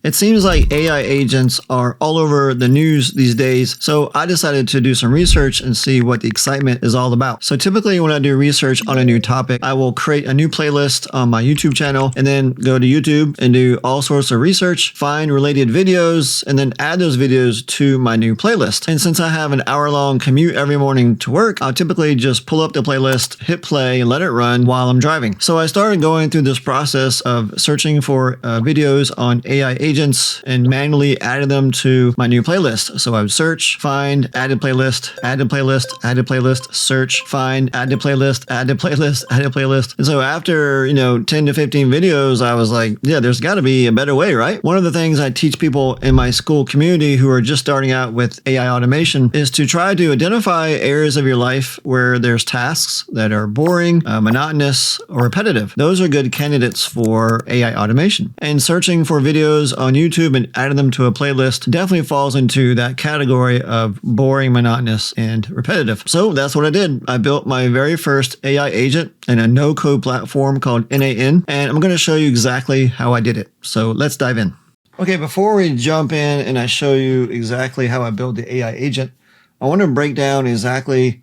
It seems like AI agents are all over the news these days, so I decided to do some research and see what the excitement is all about. So typically when I do research on a new topic, I will create a new playlist on my YouTube channel and then go to YouTube and do all sorts of research, find related videos, and then add those videos to my new playlist. And since I have an hour-long commute every morning to work, I'll typically just pull up the playlist, hit play, and let it run while I'm driving. So I started going through this process of searching for videos on AI agents and manually added them to my new playlist. So I would search, find, added playlist, added playlist, added playlist, search, find, added playlist, added playlist, added playlist. And so after, 10 to 15 videos, I was like, yeah, there's got to be a better way, right? One of the things I teach people in my school community who are just starting out with AI automation is to try to identify areas of your life where there's tasks that are boring, monotonous, or repetitive. Those are good candidates for AI automation. And searching for videos on YouTube and adding them to a playlist definitely falls into that category of boring, monotonous, and repetitive. So that's what I did. I built my very first AI agent in a no-code platform called NAN, and I'm going to show you exactly how I did it. So let's dive in. Okay, before we jump in and I show you exactly how I built the AI agent, I want to break down exactly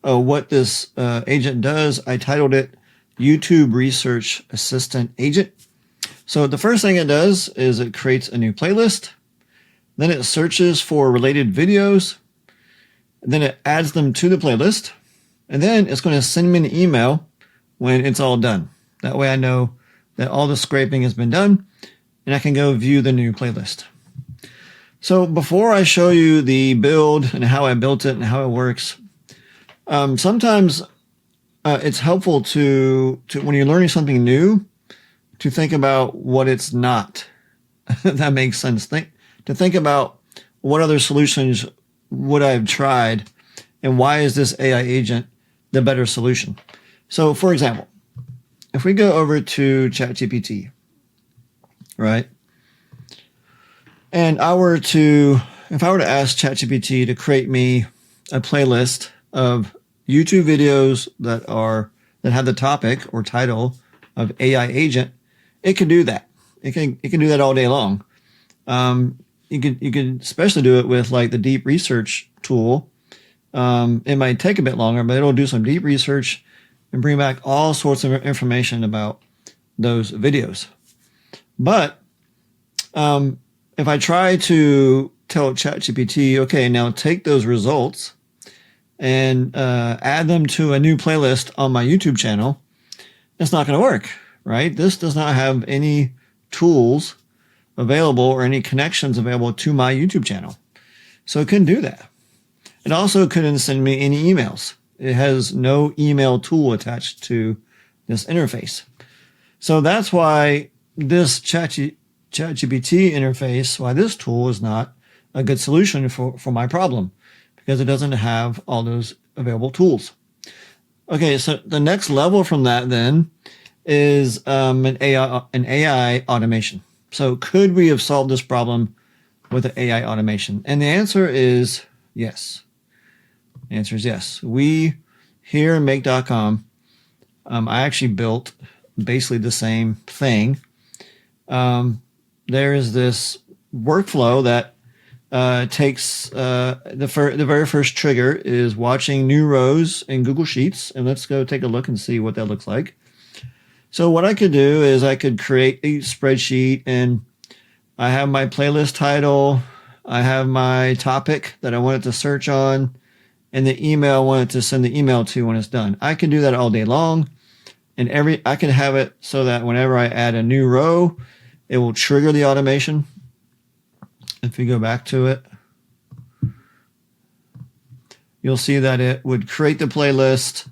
what this agent does. I titled it YouTube Research Assistant Agent. So the first thing it does is it creates a new playlist, then it searches for related videos, then it adds them to the playlist, and then it's going to send me an email when it's all done. That way I know that all the scraping has been done and I can go view the new playlist. So before I show you the build and how I built it and how it works, sometimes it's helpful to when you're learning something new, to think about what it's not. That makes sense. To think about what other solutions would I have tried and why is this AI agent the better solution? So for example, if we go over to ChatGPT, right? And if I were to ask ChatGPT to create me a playlist of YouTube videos that have the topic or title of AI agent, it can do that. It can do that all day long. You can especially do it with like the deep research tool. It might take a bit longer, but it'll do some deep research and bring back all sorts of information about those videos. But if I try to tell ChatGPT, okay, now take those results and add them to a new playlist on my YouTube channel, it's not going to work. Right? This does not have any tools available or any connections available to my YouTube channel. So it couldn't do that. It also couldn't send me any emails. It has no email tool attached to this interface. So that's why this ChatGPT interface, why this tool is not a good solution for my problem, because it doesn't have all those available tools. Okay, so the next level from that then is an AI automation. So could we have solved this problem with an AI automation? And the answer is yes. The answer is yes. We here in Make.com, I actually built basically the same thing. There is this workflow that takes the very first trigger is watching new rows in Google Sheets. And let's go take a look and see what that looks like. So what I could do is I could create a spreadsheet and I have my playlist title. I have my topic that I wanted to search on and the email I wanted to send the email to when it's done. I can do that all day long and I can have it so that whenever I add a new row, it will trigger the automation. If you go back to it, you'll see that it would create the playlist.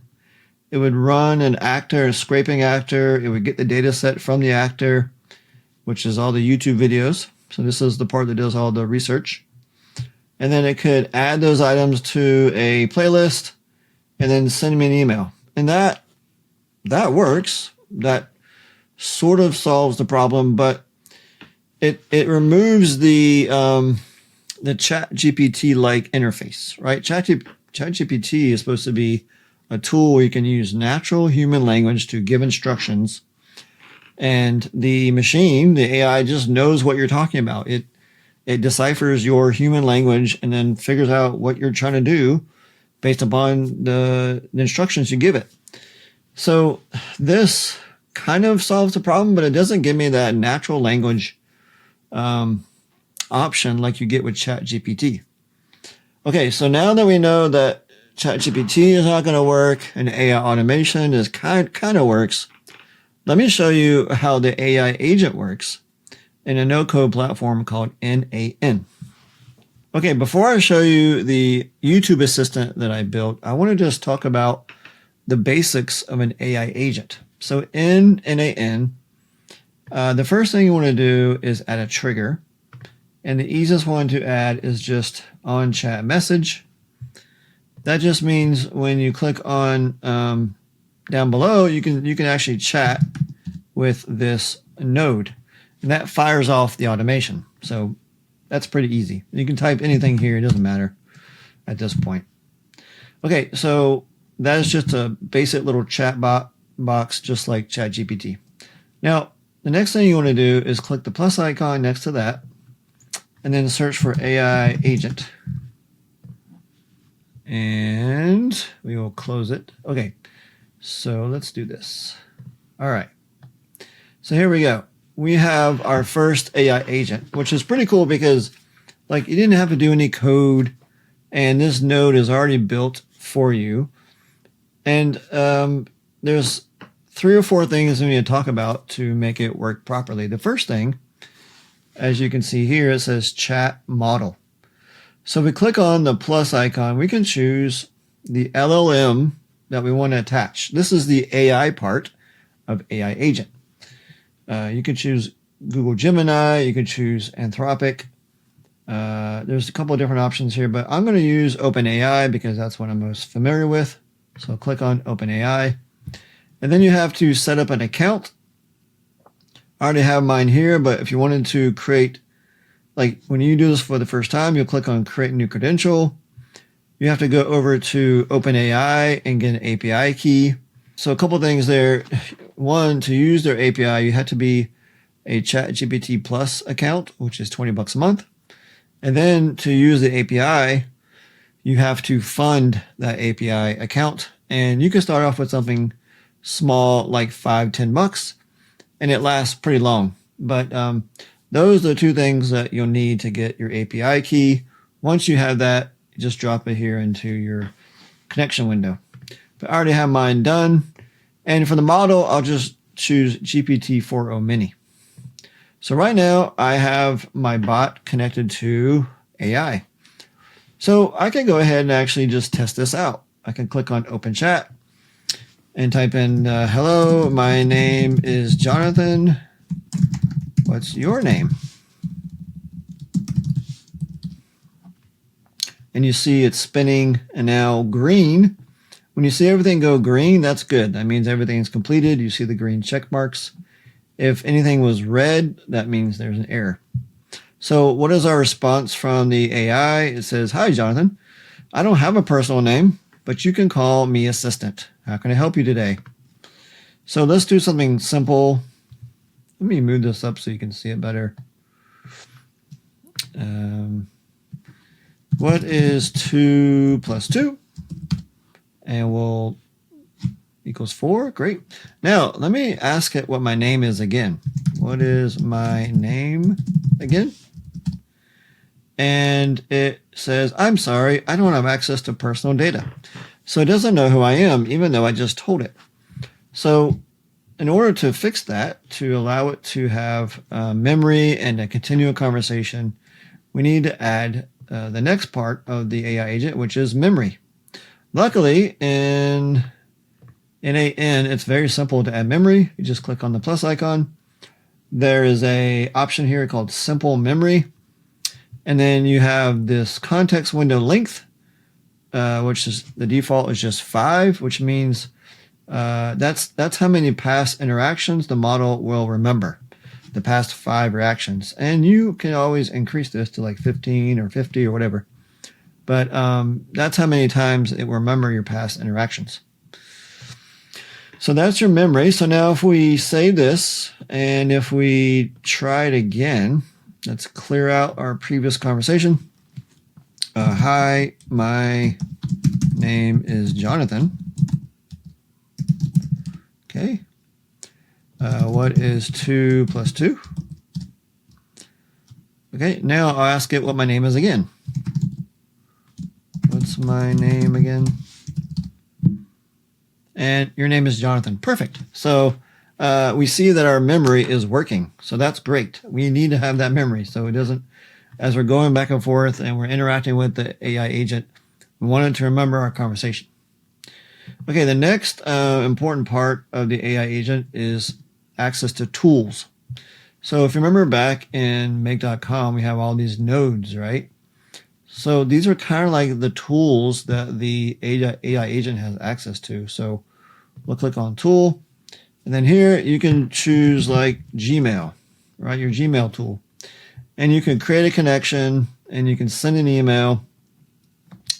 It would run an actor, a scraping actor. It would get the data set from the actor, which is all the YouTube videos. So this is the part that does all the research. And then it could add those items to a playlist and then send me an email. And that works. That sort of solves the problem, but it removes the ChatGPT-like interface, right? ChatGPT is supposed to be a tool where you can use natural human language to give instructions And the machine, the AI, just knows what you're talking about. It deciphers your human language and then figures out what you're trying to do based upon the instructions you give it. So this kind of solves the problem, but it doesn't give me that natural language option like you get with ChatGPT. Okay, so now that we know that ChatGPT is not going to work and AI automation is kind of works, let me show you how the AI agent works in a no-code platform called NAN. Okay, before I show you the YouTube assistant that I built, I want to just talk about the basics of an AI agent. So in NAN, the first thing you want to do is add a trigger. And the easiest one to add is just on chat message. That just means when you click on down below, you can actually chat with this node. And that fires off the automation. So that's pretty easy. You can type anything here. It doesn't matter at this point. Okay, so that is just a basic little chat box, just like ChatGPT. Now, the next thing you want to do is click the plus icon next to that, and then search for AI agent. And we will close it. Okay, so let's do this. All right. So here we go. We have our first AI agent, which is pretty cool because like you didn't have to do any code and this node is already built for you. And there's 3 or 4 things we need to talk about to make it work properly. The first thing, as you can see here, it says chat model. So if we click on the plus icon, we can choose the LLM that we want to attach. This is the AI part of AI agent. You can choose Google Gemini, you can choose Anthropic. There's a couple of different options here, but I'm going to use OpenAI because that's what I'm most familiar with. So click on OpenAI. And then you have to set up an account. I already have mine here, but if you wanted to create, like when you do this for the first time, you'll click on create new credential. You have to go over to OpenAI and get an API key. So a couple of things there. One, to use their API, you have to be a ChatGPT Plus account, which is $20 a month. And then to use the API, you have to fund that API account. And you can start off with something small, like $5, $10, and it lasts pretty long. But those are the 2 things that you'll need to get your API key. Once you have that, you just drop it here into your connection window. But I already have mine done. And for the model, I'll just choose GPT-4o Mini. So right now, I have my bot connected to AI. So I can go ahead and actually just test this out. I can click on Open Chat and type in, hello, my name is Jonathan. What's your name? And you see it's spinning and now green. When you see everything go green, that's good. That means everything's completed. You see the green check marks. If anything was red, that means there's an error. So what is our response from the AI? It says, hi, Jonathan. I don't have a personal name, but you can call me assistant. How can I help you today? So let's do something simple. Let me move this up so you can see it better. What is 2 plus 2? And we'll equals 4. Great. Now, let me ask it what my name is again. What is my name again? And it says, I'm sorry, I don't have access to personal data. So it doesn't know who I am, even though I just told it. So in order to fix that, to allow it to have memory and a continual conversation, we need to add the next part of the AI agent, which is memory. Luckily, in NAN, it's very simple to add memory. You just click on the plus icon. There is a option here called simple memory. And then you have this context window length, which is the default is just 5, which means that's how many past interactions the model will remember, the past 5 reactions. And you can always increase this to like 15 or 50 or whatever. But that's how many times it will remember your past interactions. So that's your memory. So now if we save this and if we try it again, let's clear out our previous conversation. Hi, my name is Jonathan. Okay. What is 2 plus 2? Okay, now I'll ask it what my name is again. What's my name again? And your name is Jonathan. Perfect. So we see that our memory is working. So that's great. We need to have that memory so it doesn't, as we're going back and forth and we're interacting with the AI agent, we want it to remember our conversation. Okay, the next important part of the AI agent is access to tools. So if you remember back in make.com, we have all these nodes, right? So these are kind of like the tools that the AI agent has access to. So we'll click on tool. And then here you can choose like Gmail, right? Your Gmail tool. And you can create a connection and you can send an email.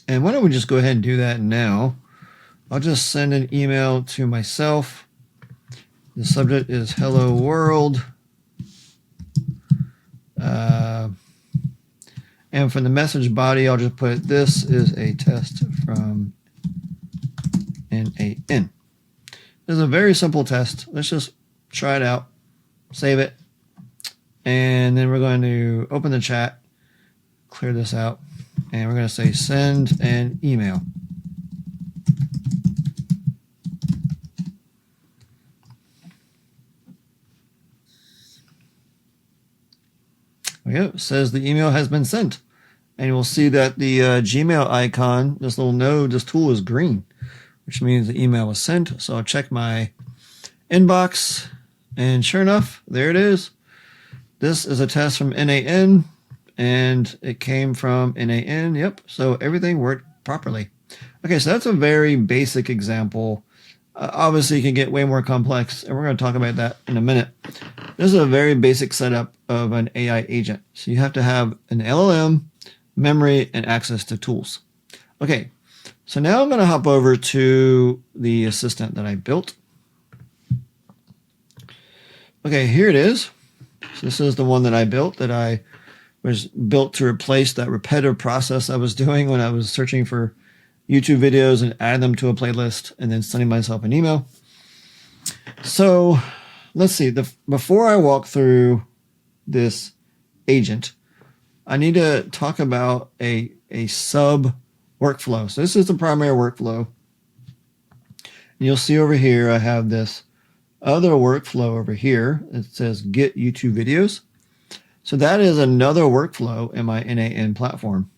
And why don't we just go ahead and do that now? I'll just send an email to myself. The subject is hello world. And for the message body, I'll just put this is a test from NAN. This is a very simple test. Let's just try it out, save it, and then we're going to open the chat, clear this out, and we're going to say send an email. There we go. It says the email has been sent. And you'll see that the Gmail icon, this little node, this tool is green, which means the email was sent. So I'll check my inbox, and sure enough, there it is. This is a test from NAN, and it came from NAN. Yep, so everything worked properly. Okay, so that's a very basic example. Obviously, it can get way more complex, and we're going to talk about that in a minute. This is a very basic setup of an AI agent. So you have to have an LLM, memory, and access to tools. Okay, so now I'm going to hop over to the assistant that I built. Okay, here it is. So this is the one that I built, that I was built to replace that repetitive process I was doing when I was searching for YouTube videos and adding them to a playlist and then sending myself an email. So let's see, before I walk through this agent, I need to talk about a sub workflow. So this is the primary workflow. And you'll see over here, I have this other workflow over here. It says get YouTube videos. So that is another workflow in my NAN platform.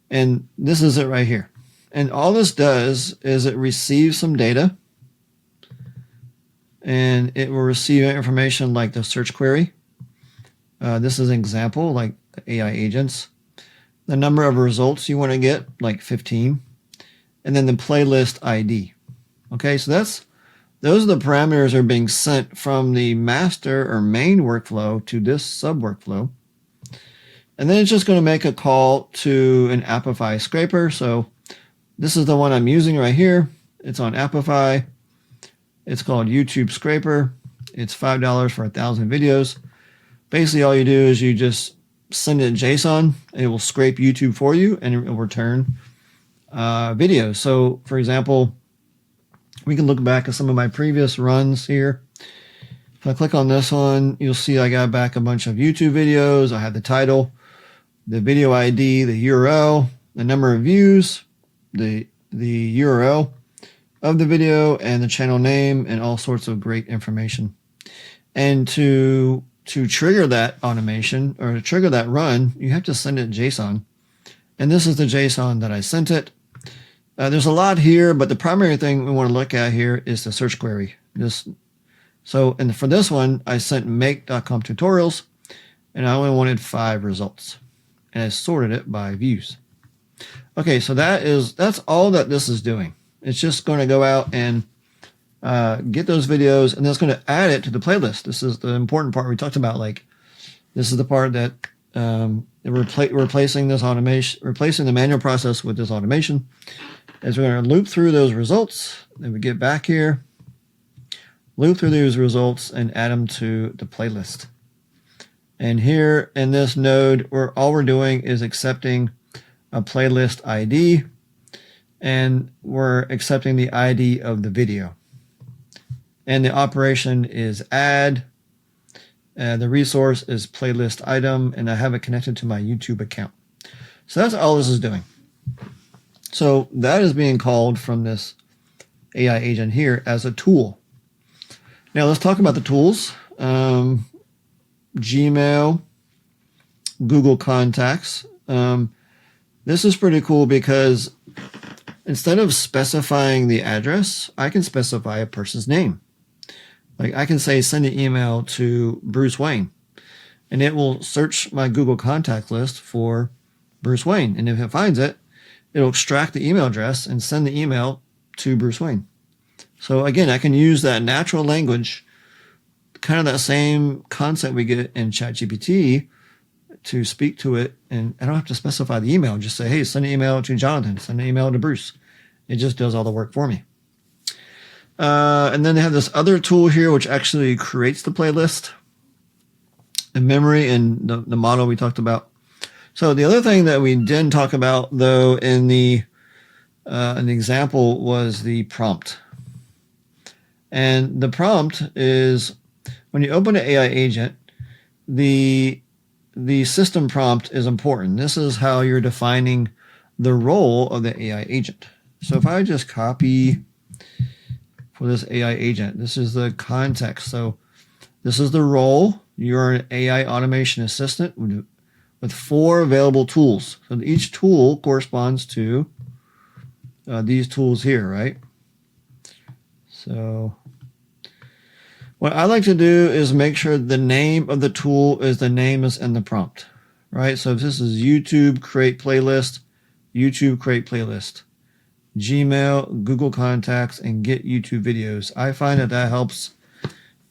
And this is it right here. And all this does is it receives some data, and it will receive information like the search query. This is an example, like the AI agents. The number of results you want to get, like 15. And then the playlist ID. Okay, so those are the parameters that are being sent from the master or main workflow to this sub workflow. And then it's just going to make a call to an Apify scraper. So this is the one I'm using right here. It's on Apify. It's called YouTube Scraper. It's $5 for 1,000 videos. Basically, all you do is you just send it JSON, and it will scrape YouTube for you, and it will return videos. So, for example, we can look back at some of my previous runs here. If I click on this one, you'll see I got back a bunch of YouTube videos. I have the title, the video ID, the URL, the number of views, the URL of the video, and the channel name, and all sorts of great information. And to trigger that automation, or to trigger that run, you have to send it JSON. And this is the JSON that I sent it. There's a lot here, but the primary thing we want to look at here is the search query. And for this one, I sent make.com tutorials, and I only wanted 5 results. And I sorted it by views. Okay, so that's all that this is doing. It's just going to go out and get those videos, and then it's going to add it to the playlist. This is the important part we talked about. Like, this is the part that replacing this automation, replacing the manual process with this automation. As we're going to loop through those results, then we get back here, loop through these results and add them to the playlist. And here in this node, all we're doing is accepting a playlist ID, and we're accepting the ID of the video. And the operation is add. The resource is playlist item, and I have it connected to my YouTube account. So that's all this is doing. So that is being called from this AI agent here as a tool. Now let's talk about the tools. Gmail, Google Contacts. This is pretty cool because instead of specifying the address, I can specify a person's name. Like I can say, send an email to Bruce Wayne, and it will search my Google contact list for Bruce Wayne. And if it finds it, it'll extract the email address and send the email to Bruce Wayne. So again, I can use that natural language, kind of that same concept we get in ChatGPT, to speak to it. And I don't have to specify the email. Just say, hey, send an email to Jonathan, send an email to Bruce. It just does all the work for me. And then they have this other tool here, which actually creates the playlist in memory and the model we talked about. So the other thing that we didn't talk about, though, in the example was the prompt. And the prompt is when you open an AI agent, the system prompt is important. This is how you're defining the role of the AI agent. So if I just copy for this AI agent, this is the context. So this is the role. You're an AI automation assistant with 4 available tools. So each tool corresponds to these tools here, right? So what I like to do is make sure the name of the tool is the name is in the prompt, right? So if this is YouTube, create playlist, YouTube, create playlist, Gmail, Google Contacts, and get YouTube videos. I find that helps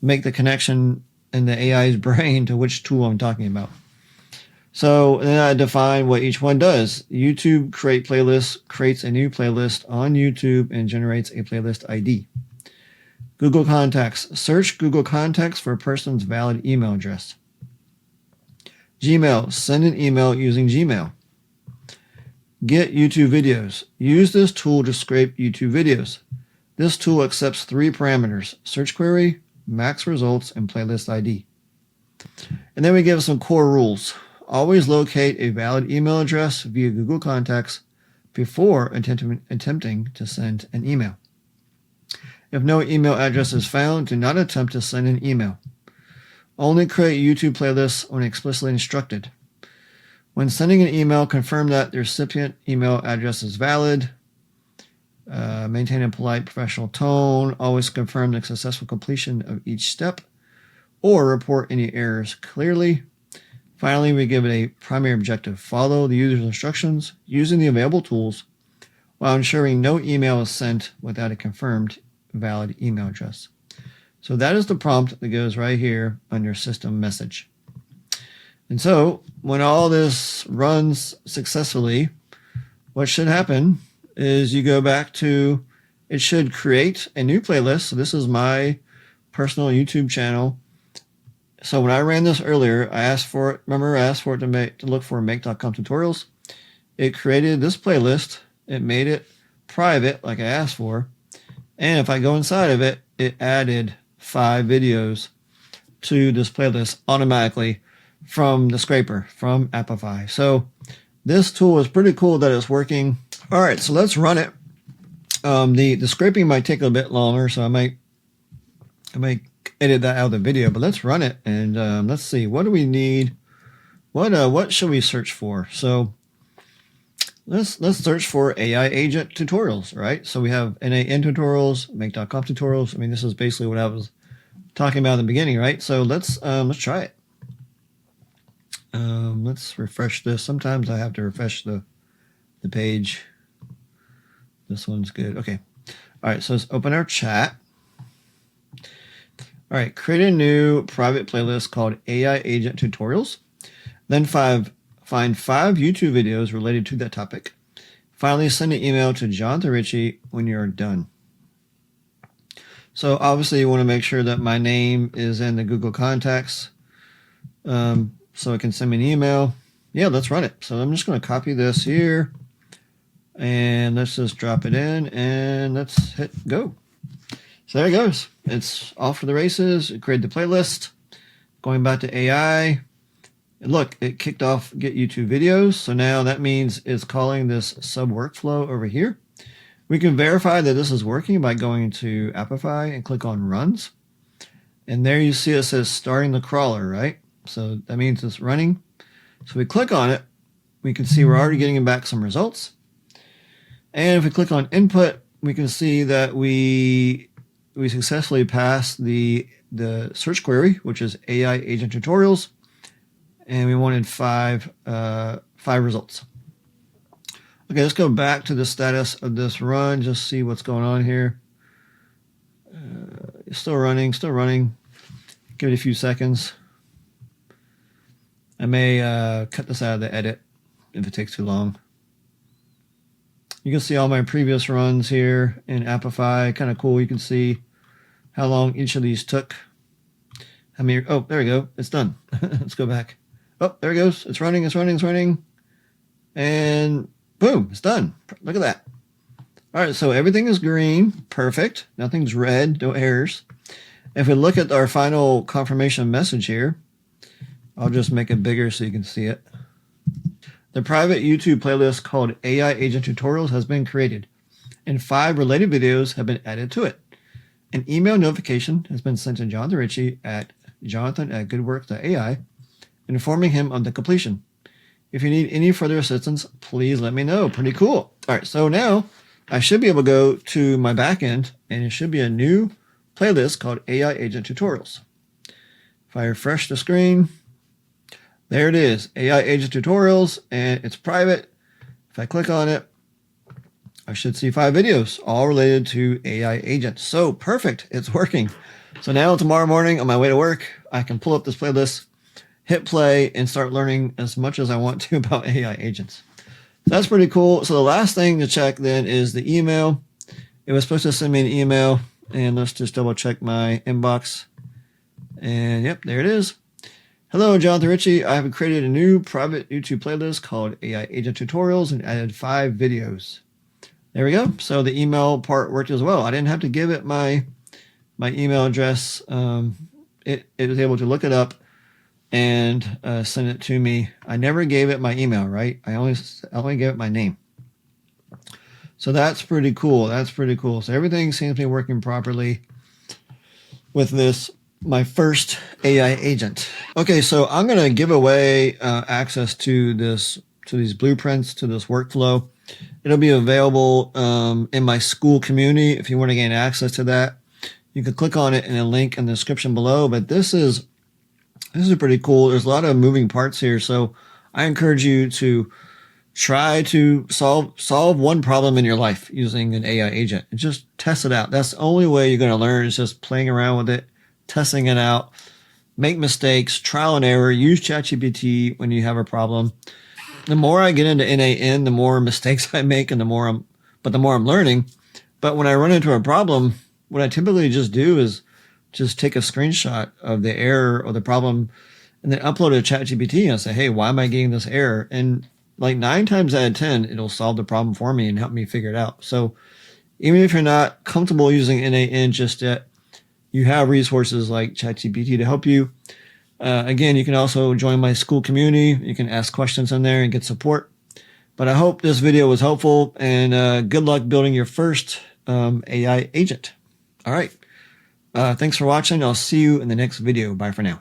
make the connection in the AI's brain to which tool I'm talking about. So then I define what each one does. YouTube create playlist creates a new playlist on YouTube and generates a playlist ID. Google Contacts. Search Google Contacts for a person's valid email address. Gmail. Send an email using Gmail. Get YouTube videos. Use this tool to scrape YouTube videos. This tool accepts 3 parameters: search query, max results, and playlist ID. And then we give some core rules. Always locate a valid email address via Google Contacts before attempting to send an email. If no email address is found, do not attempt to send an email. Only create YouTube playlists when explicitly instructed. When sending an email, confirm that the recipient email address is valid. Maintain a polite, professional tone. Always confirm the successful completion of each step or report any errors clearly. Finally, we give it a primary objective. Follow the user's instructions using the available tools while ensuring no email is sent without a confirmed valid email address. So that is the prompt that goes right here on your system message. And so when all this runs successfully, what should happen is you go back to, it should create a new playlist. So this is my personal YouTube channel. So when I ran this earlier, I asked for it, remember I asked for it to look for make.com tutorials. It created this playlist. It made it private like I asked for. And if I go inside of it, it added 5 videos to this playlist automatically from the scraper, from Apify. So this tool is pretty cool that it's working. All right, so let's run it. The scraping might take a bit longer, so I might edit that out of the video, but let's run it and let's see, what do we need? What should we search for? So let's search for AI agent tutorials, right? So we have NAN tutorials, make.com tutorials. I mean, this is basically what I was talking about in the beginning, right? So let's try it. Let's refresh this. Sometimes I have to refresh the page. This one's good. Okay. All right. So let's open our chat. All right. Create a new private playlist called AI Agent Tutorials. Then find 5 YouTube videos related to that topic. Finally, send an email to Jonathan Richey when you're done. So obviously you want to make sure that my name is in the Google contacts, so it can send me an email. Yeah, let's run it. So I'm just going to copy this here and let's just drop it in and let's hit go. So there it goes. It's off to the races. It created the playlist. Going back to AI. And look, it kicked off Get YouTube Videos. So now that means it's calling this sub workflow over here. We can verify that this is working by going to Apify and click on Runs. And there you see it says starting the crawler, right? So that means it's running. So we click on it. We can see we're already getting back some results. And if we click on Input, we can see that we successfully passed the search query, which is AI agent tutorials. And we wanted five results. Okay, let's go back to the status of this run, just see what's going on here. It's still running. Give it a few seconds. I may cut this out of the edit if it takes too long. You can see all my previous runs here in Apify. Kind of cool. You can see how long each of these took. How many? Oh, there we go. It's done. Let's go back. Oh, there it goes. It's running. And boom, it's done. Look at that. All right, so everything is green. Perfect. Nothing's red. No errors. If we look at our final confirmation message here, I'll just make it bigger so you can see it. The private YouTube playlist called AI Agent Tutorials has been created, and 5 related videos have been added to it. An email notification has been sent to Jonathan Richey at jonathan@goodwork.ai, informing him of the completion. If you need any further assistance, please let me know. Pretty cool. All right, so now I should be able to go to my backend, and it should be a new playlist called AI Agent Tutorials. If I refresh the screen, there it is, AI Agent Tutorials, and it's private. If I click on it, I should see 5 videos, all related to AI agents. So perfect, it's working. So now tomorrow morning on my way to work, I can pull up this playlist, hit play, and start learning as much as I want to about AI agents. That's pretty cool. So the last thing to check then is the email. It was supposed to send me an email, and let's just double check my inbox. And yep, there it is. Hello, Jonathan Richey. I have created a new private YouTube playlist called AI Agent Tutorials and added 5 videos. There we go. So the email part worked as well. I didn't have to give it my email address. It was able to look it up and send it to me. I never gave it my email, right? I only gave it my name. So that's pretty cool. So everything seems to be working properly with this, my first AI agent. Okay, so I'm going to give away access to these blueprints, to this workflow. It'll be available in my school community. If you want to gain access to that, you can click on it in a link in the description below. But this is pretty cool. There's a lot of moving parts here, so I encourage you to try to solve one problem in your life using an AI agent and just test it out. That's the only way you're going to learn, is just playing around with it, testing it out, make mistakes, trial and error, use ChatGPT when you have a problem. The more I get into NAN, the more mistakes I make and the more I'm learning. But when I run into a problem, what I typically just do is just take a screenshot of the error or the problem and then upload it to ChatGPT and say, hey, why am I getting this error? And like 9 times out of 10, it'll solve the problem for me and help me figure it out. So even if you're not comfortable using NAN just yet, you have resources like ChatGPT to help you. Again, you can also join my school community. You can ask questions in there and get support. But I hope this video was helpful, and good luck building your first AI agent. All right. Thanks for watching. I'll see you in the next video. Bye for now.